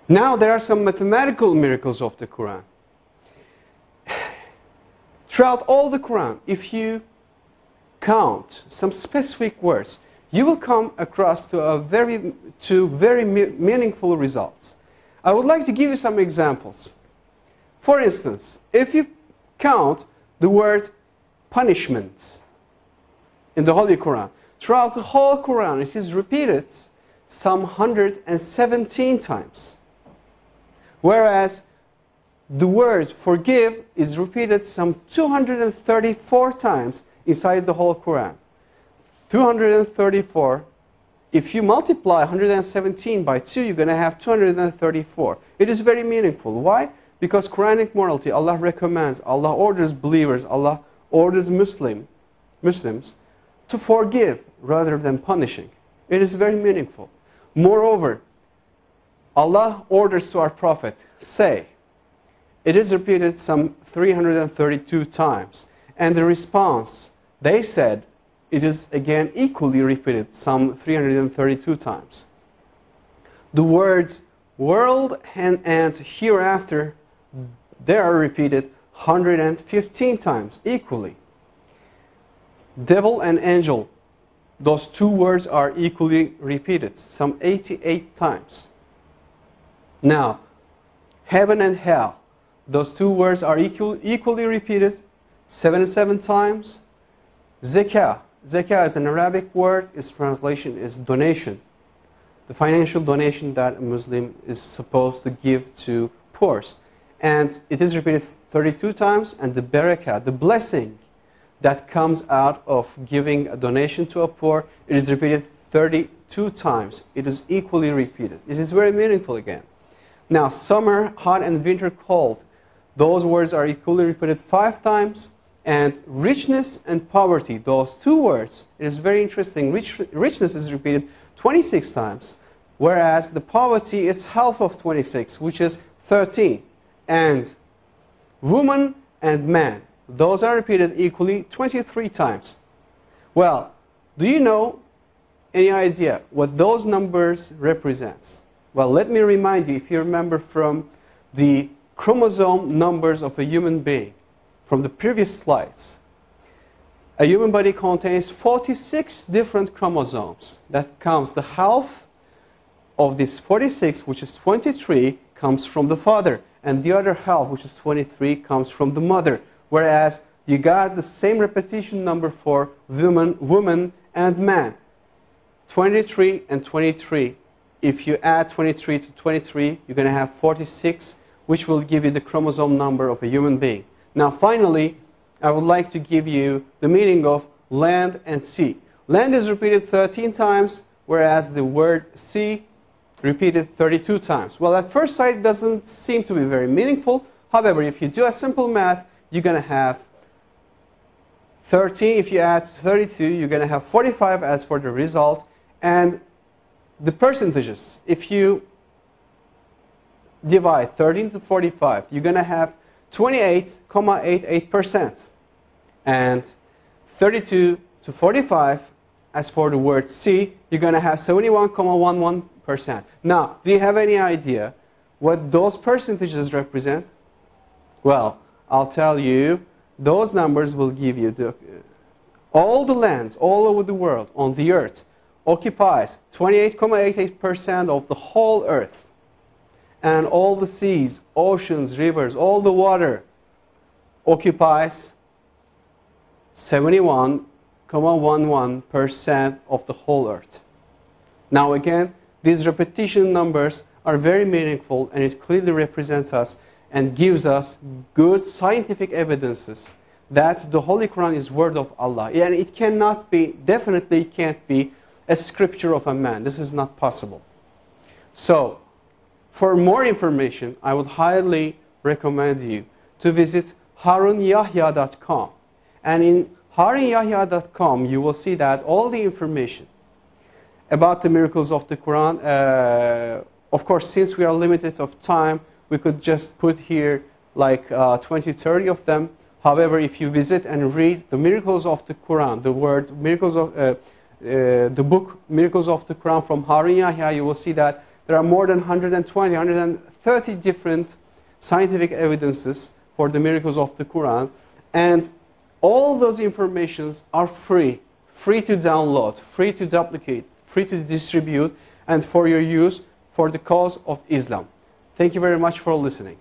Now there are some mathematical miracles of the Quran. Throughout all the Quran, if you count some specific words, you will come across to very meaningful results. I would like to give you some examples. For instance, if you count the word punishment in the Holy Quran, throughout the whole Quran it is repeated some 117 times. Whereas the word forgive is repeated some 234 times inside the whole Quran. 234. If you multiply 117 by 2, you're going to have 234. It is very meaningful. Why? Because Quranic morality, Allah recommends, Allah orders believers, Allah orders Muslims to forgive rather than punishing. It is very meaningful. Moreover, Allah orders to our Prophet, say. It is repeated some 332 times. And the response, they said, it is again equally repeated some 332 times. The words world and hereafter, they are repeated 115 times equally. Devil and angel, those two words are equally repeated some 88 times. Now, heaven and hell, those two words are equally repeated 77 times. Zakah. Zakah is an Arabic word. Its translation is donation. The financial donation that a Muslim is supposed to give to poor. And it is repeated 32 times. And the barakah, the blessing that comes out of giving a donation to a poor, it is repeated 32 times. It is equally repeated. It is very meaningful again. Now, summer hot and winter cold. Those words are equally repeated 5 times. And richness and poverty, those two words, it is very interesting. Richness is repeated 26 times, whereas the poverty is half of 26, which is 13. And woman and man, those are repeated equally 23 times. Well, do you know any idea what those numbers represents? Well, let me remind you, if you remember from the chromosome numbers of a human being, from the previous slides, a human body contains 46 different chromosomes. That comes, the half of this 46, which is 23, comes from the father. And the other half, which is 23, comes from the mother. Whereas you got the same repetition number for woman and man. 23 and 23. If you add 23 to 23, you're going to have 46, which will give you the chromosome number of a human being. Now, finally, I would like to give you the meaning of land and sea. Land is repeated 13 times, whereas the word sea repeated 32 times. Well, at first sight, it doesn't seem to be very meaningful. However, if you do a simple math, you're going to have 13. If you add 32, you're going to have 45 as for the result. And the percentages, if you divide 13 to 45, you're going to have 28.88%. And 32 to 45, as for the word sea, you're going to have 71.11%. Now, do you have any idea what those percentages represent? Well, I'll tell you, those numbers will give you all the lands all over the world on the earth occupies 28.88% of the whole earth. And all the seas, oceans, rivers, all the water occupies 71.11% of the whole earth. Now again, these repetition numbers are very meaningful, and it clearly represents us and gives us good scientific evidences that the Holy Quran is word of Allah. And it cannot be, definitely can't be, a scripture of a man. This is not possible. So, for more information, I would highly recommend you to visit harunyahya.com. And in harunyahya.com, you will see that all the information about the miracles of the Quran, of course, since we are limited of time, we could just put here like 20, 30 of them. However, if you visit and read the miracles of the Quran, the word miracles of the book Miracles of the Quran from Harun Yahya, you will see that There are more than 120, 130 different scientific evidences for the miracles of the Quran. And all those informations are free to download, free to duplicate, free to distribute, and for your use for the cause of Islam. Thank you very much for listening.